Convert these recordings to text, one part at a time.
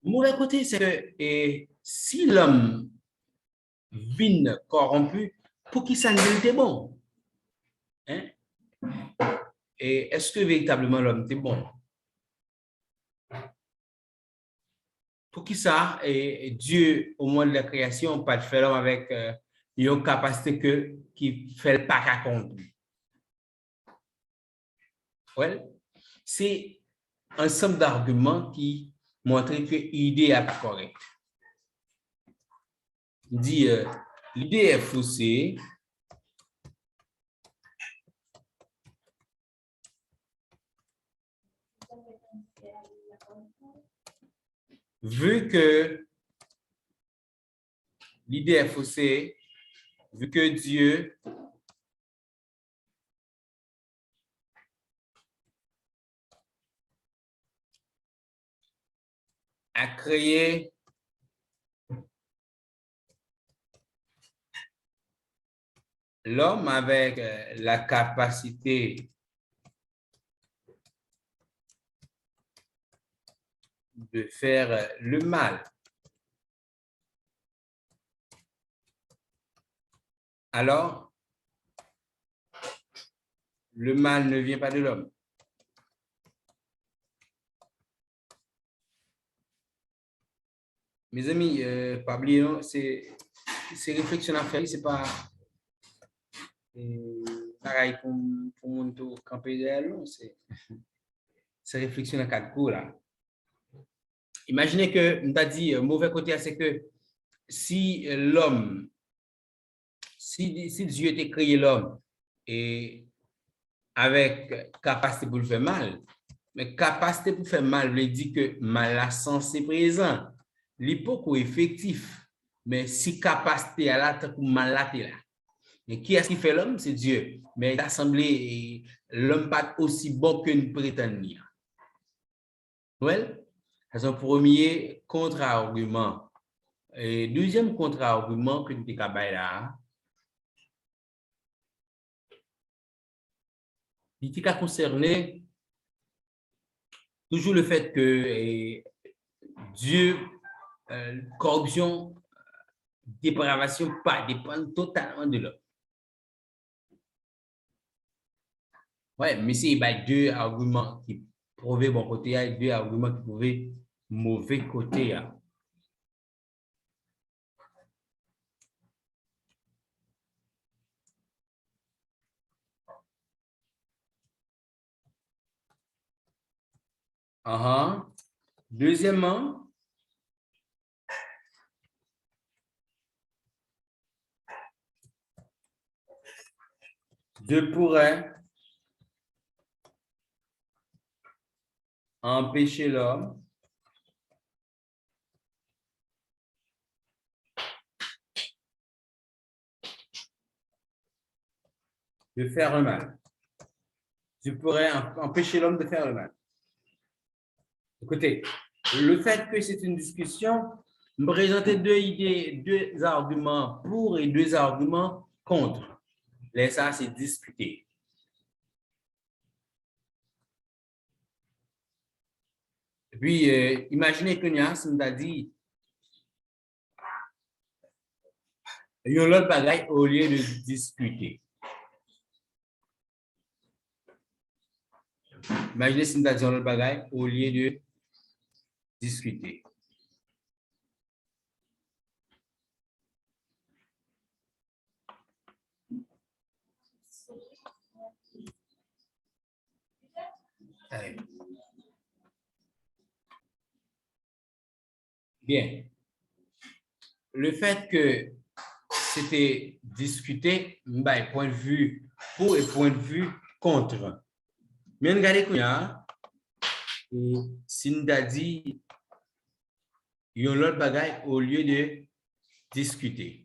Mauvais côté, c'est que si l'homme vit corrompu, pour qui ça ne était bon? Hein? Et est-ce que véritablement l'homme était bon? Pour qui ça? Et Dieu, au moment de la création, pas de faire l'homme avec une capacité qui fait le pas accompli. Ouais. C'est un ensemble d'arguments qui montrent que l'idée est correcte. Il dit l'idée est faussée. Vu que l'idée est faussée, vu que Dieu a créé l'homme avec la capacité de faire le mal. Alors, le mal ne vient pas de l'homme. Mes amis, pas oublier, non, c'est réflexion à faire, c'est pas pareil pour mon tour camper derrière l'eau, c'est réflexion à quatre coups là. Imaginez que, on t'a dit, mauvais côté, c'est que si l'homme, si Dieu était créé l'homme et avec capacité pour le faire mal, mais capacité pour faire mal veut dire que mal à sens est présent. L'hypocrite effectif, mais si capacité à la pour mal là, là. Mais qui est-ce qui fait l'homme? C'est Dieu. Mais il a semblé l'homme pas aussi bon que nous prétendons. Well, c'est un premier contre-argument. Et deuxième contre-argument que nous avons là, il a concerné toujours le fait que Dieu, corruption, dépravation, pas dépend totalement de l'homme. Ouais, mais c'est deux arguments qui prouvaient bon côté, il y a deux arguments qui prouvaient mauvais côté. Deuxièmement, Dieu pourrait empêcher l'homme de faire le mal. Dieu pourrait empêcher l'homme de faire le mal. Écoutez, le fait que c'est une discussion, me présenter deux idées, deux arguments pour et deux arguments contre. Là, ça, c'est discuter. Et puis, imaginez que Nias nous a dit il y a l'autre bagaille au lieu de discuter. Imaginez si nous a dit l'autre bagaille au lieu de discuter. Allez. Bien. Le fait que c'était discuté, ben, point de vue pour et point de vue contre. Mais regardez qu'il y a, si nous a dit, il y a l'autre bagaille au lieu de discuter.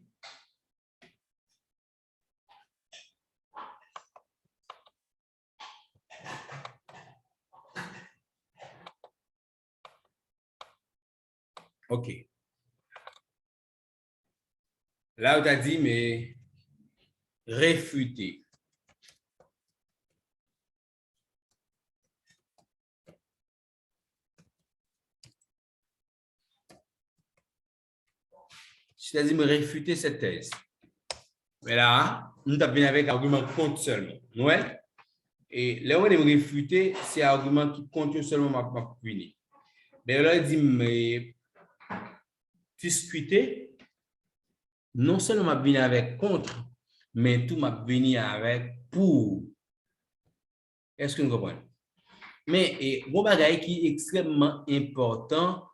OK. Là, tu as dit, mais réfuter. c'est-à-dire me réfuter cette thèse. Mais là, nous avons avec argument contre seulement. Ouais? Et là où on est réfuté, c'est argument qui compte seulement ma punir. Mais là, il dit, mais discuter, non seulement m'a venir avec contre, mais tout m'a venir avec pour. Est-ce que vous comprenez? Mais bon bagage qui est extrêmement important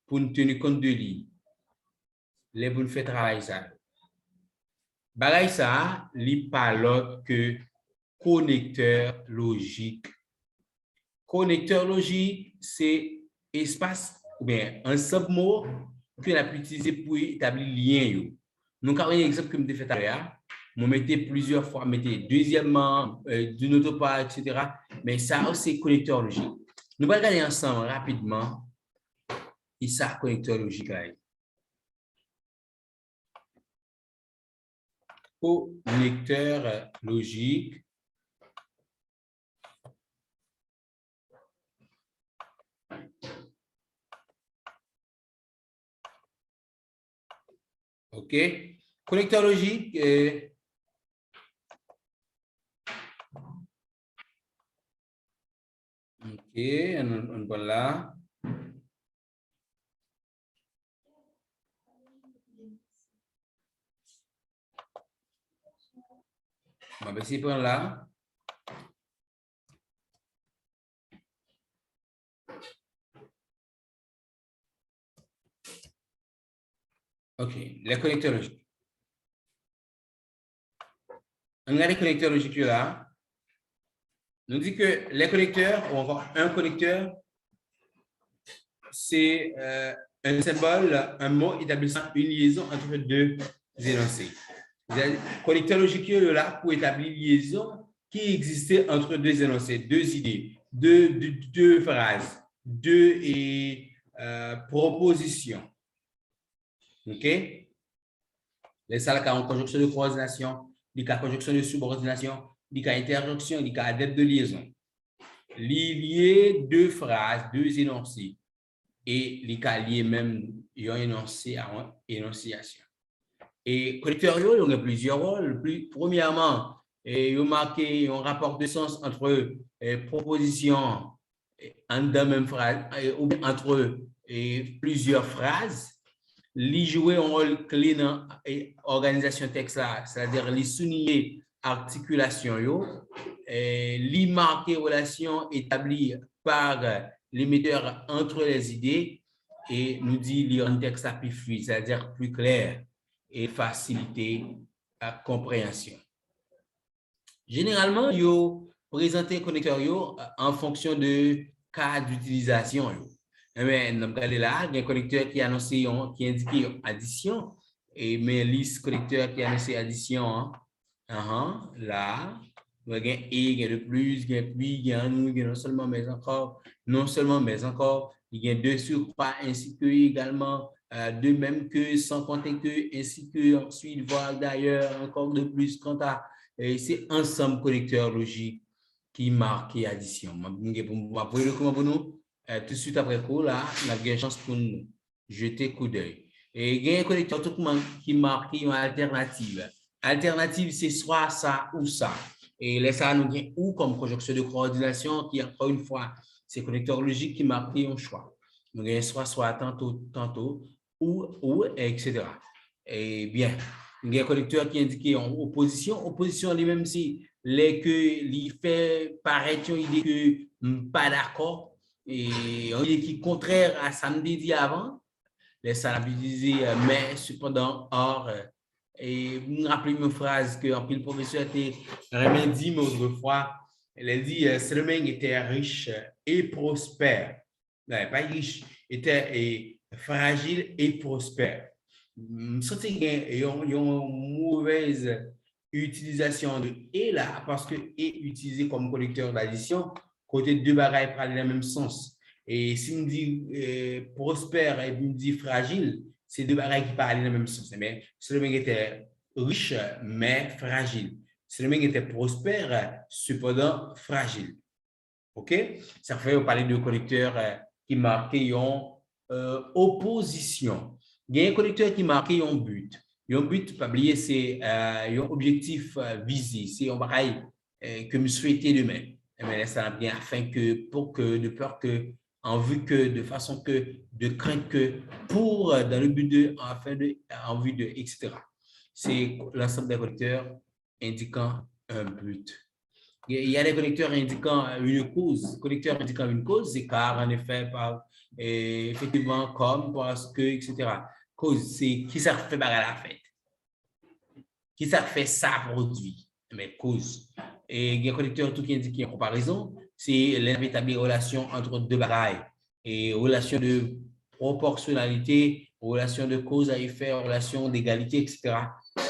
pour nous tenir compte de lui. Les pour nous faire travailler ça. Bagage ça, il pas l'autre que connecteur logique. Connecteur logique, c'est espace ou bien un submot que l'on peut utiliser pour établir lien. Nous avons un exemple que je fait tout à l'heure. Je mettais plusieurs fois, mettez deuxièmement, d'une autre part, etc. Mais ça, c'est connecteur logique. Nous allons regarder ensemble rapidement. Et ça, connecteur logique. Là. Connecteur logique. OK. Connecteur logique. OK. On va là. On va essayer de prendre là. OK. Les connecteurs logiques. On a les connecteurs logiques là. Nous dit que les connecteurs, ou encore un connecteur, c'est un symbole, un mot établissant une liaison entre deux énoncés. Connecteur logique là pour établir une liaison qui existait entre deux énoncés, deux idées, deux phrases, deux propositions. OK? Les salles en conjonction de coordination, les cas conjonction de subordination, les cas interjonction, les cas adepte de liaison. Lier deux phrases, deux énoncés et les cas liés même un énoncé à une énonciation. Et connecteur, il y a plusieurs rôles. Premièrement, il y a marqué un rapport de sens entre propositions en deux mêmes phrases ou entre plusieurs phrases. Li jouer un rôle clé dans l'organisation texte là, c'est-à-dire les souligner articulation yo, li marquer relation établie par l'émetteur entre les idées et nous dit lire un texte à plus fluide, c'est-à-dire plus clair et faciliter la compréhension. Généralement, yo présenter un connecteur yo en fonction de cas d'utilisation yo. Mais nous avons là, il y a un connecteur qui annonce, qui indique addition, et mais liste connecteur qui annonce addition, là, il y a et, il y a de plus, il y a puis, il y a nous, il y a non seulement mais encore, il y a deux surcroît ainsi que également de même que, sans compter que, ainsi que, ensuite, voir d'ailleurs encore de plus, quant à, c'est ensemble connecteur logique qui marque addition. Pour nous, tout de suite après coup, là, on a une chance pour nous jeter coup d'œil. Et il y a un connecteur tout le monde qui marque une alternative. Alternative, c'est soit ça ou ça. Et là, ça nous vient ou comme conjonction de coordination qui, encore une fois, c'est connecteur logique qui marque un choix. Nous avons soit, tantôt, ou, etc. Et bien, il y a un connecteur qui indique en opposition. Opposition, lui-même, si les que il fait paraître une idée que pas d'accord et une idée qui est contraire à ça me dit avant, les salariés disaient mais cependant or et vous me rappelez une phrase que en pile professeur était dit mais autrefois elle a dit Seulement était riche et prospère, non, pas riche, était fragile et prospère. Sorti une mauvaise utilisation de et là parce que est utilisé comme collecteur d'addition côté deux bagailles parlent dans le même sens. Et si on dit prospère et on dit fragile, c'est deux bagailles qui parlent dans le même sens. Mais celui qui était riche mais fragile. Celui qui était prospère cependant fragile. OK? Ça fait parler de collecteurs qui marquent une opposition. Il y a un connecteur qui marque un but. Un but, pas oublier, c'est un objectif visé. C'est un pareil que me souhaiter demain. Mais ça bien afin que, pour que, de peur que, en vue que, de façon que, de crainte que, pour, dans le but de, en vue de, etc. C'est l'ensemble des connecteurs indiquant un but. Il y a des connecteurs indiquant une cause. Connecteur indiquant une cause, c'est car, en effet, par, effectivement, comme, parce que, etc. Cause, c'est qui ça fait bagarre la fête. Qui ça fait ça produit. Mais cause. Et il y a un connecteur tout qui indique une comparaison, c'est l'inévitable relation entre deux bagailles. Et relation de proportionnalité, relation de cause à effet, relation d'égalité, etc.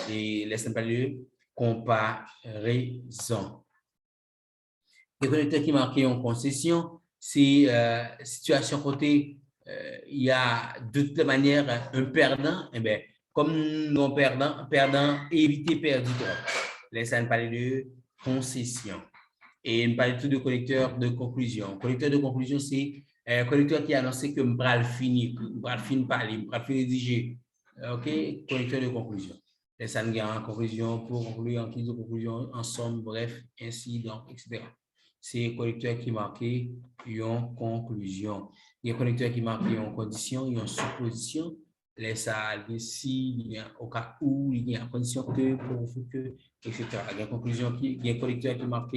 Et laisse pas de comparaison. Les connecteurs qui marquent en concession, c'est situation côté, il y a de toute manière un perdant, et bien, comme non perdant, perdant, éviter perdu trop. Laissez-nous parler de concession. Et on parle tout de connecteur de conclusion. Connecteur de conclusion, c'est un connecteur qui a annoncé que Mbral fini, Mbral fin parler, Mbral fin rédiger. OK? Connecteur de conclusion. Laissez-nous en conclusion pour conclure en guise de conclusion, en somme, bref, ainsi donc, etc. C'est un connecteur qui marque en conclusion. Il y a un connecteur qui marque en condition, en supposition. Laisse ça ici, au cas où il y a condition que, pour que, etc. Il y a une conclusion qui, il y a un connecteur qui marque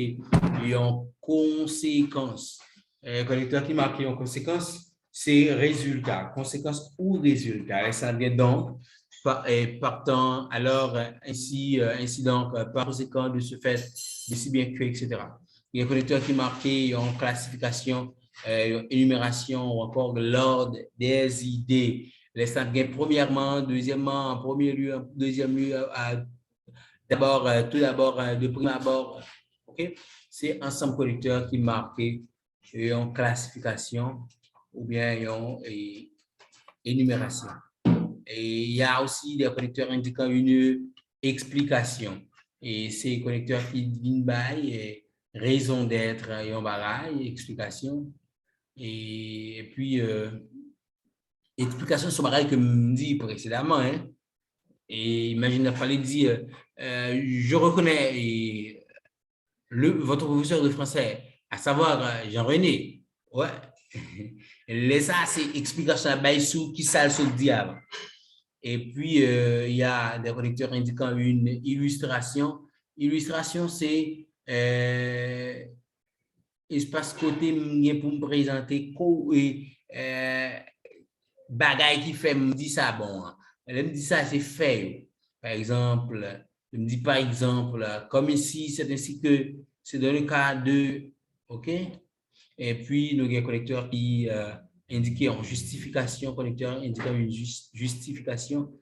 en conséquence. Un connecteur qui marque en conséquence, c'est résultat, conséquence ou résultat. Et ça vient donc partant, alors, ainsi donc, par conséquent de ce fait, de si bien que, etc. Il y a un connecteur qui marque en classification, énumération ou encore l'ordre des idées. Les gain premièrement, deuxièmement, en premier lieu, en deuxième lieu, d'abord, tout d'abord, de prime abord. OK? C'est ensemble connecteur qui marque en classification ou bien en énumération. Et il y a aussi des connecteurs indiquant une explication. Et ces connecteurs qui viennent by raison d'être et en bagaille, explication. Et puis, explication sur bagaille que je dit précédemment. Hein. Et imagine, il fallait dire, je reconnais votre professeur de français, à savoir Jean-René. Ouais. Et ça, c'est explication à Baïsou qui sale sur le diable. Et puis, il y a des connecteurs indiquant une illustration. Illustration, c'est espace côté pour me présenter bagaille qui fait me dit ça bon. Elle me dit ça, c'est fait. Par exemple, je me dis par exemple, comme ici, c'est ainsi que c'est dans le cas de, OK? Et puis, nous avons un connecteur qui indiqué en justification, connecteur indiquant une justification,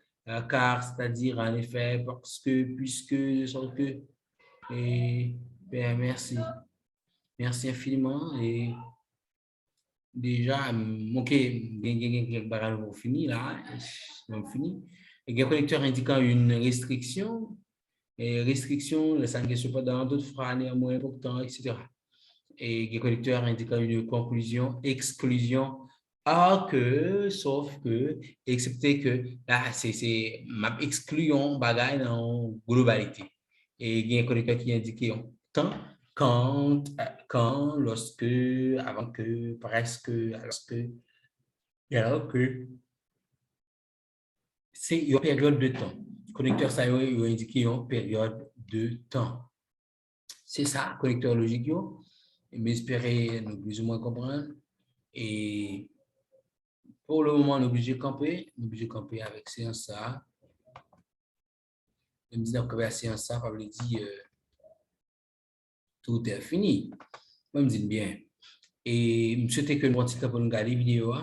car, c'est-à-dire, en effet, parce que, puisque, de sorte que, et, ben, merci. Merci infiniment. Et déjà, OK, on fini là, on fini. Et un connecteur indiquant une restriction, et restriction, ça ne pas dans d'autres phrases néanmoins importants, etc. Et un connecteur indiquant une conclusion, exclusion, sauf que, excepté que, là, c'est ma exclusion bagaille dans globalité. Et il y a un connecteur qui indique temps, quand, lorsque, avant que, presque, lorsque, et alors que, c'est une période de temps. Le connecteur, ça va indiquer une période de temps. C'est ça, connecteur logique, mais espérer nous plus ou moins comprendre. Et pour le moment, on est obligé de camper avec séance ça. Je me dis que la séance ça, ça veut dire tout est fini. Moi, je me dis bien. Et je souhaite que nous continuions pour nous regarder la vidéo.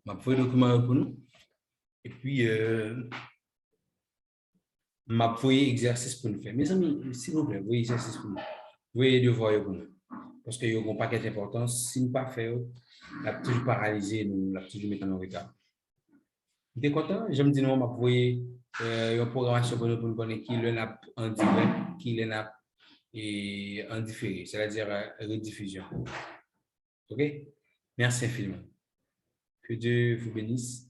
Je vais faire le document pour nous. Et puis, je vais faire l'exercice pour nous faire. Mes amis, s'il vous plaît, voyez l'exercice pour nous. Voyez le devoir pour nous. Parce qu'il y a un paquet d'importance. Si nous ne pas faire, on a toujours paralysé, nous, on a toujours mis en retard. Vous êtes content? Je me dis, non, je vais une programmation pour nous connaître qui le n'a en direct, qui le n'a en différé, c'est-à-dire rediffusion. OK? Merci infiniment. Que Dieu vous bénisse.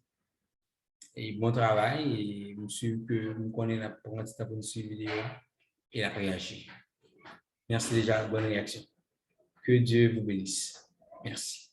Et bon travail. Et monsieur que vous connaissez pour un petit peu de vidéo et la réagir. Merci déjà, bonne réaction. Que Dieu vous bénisse. Merci.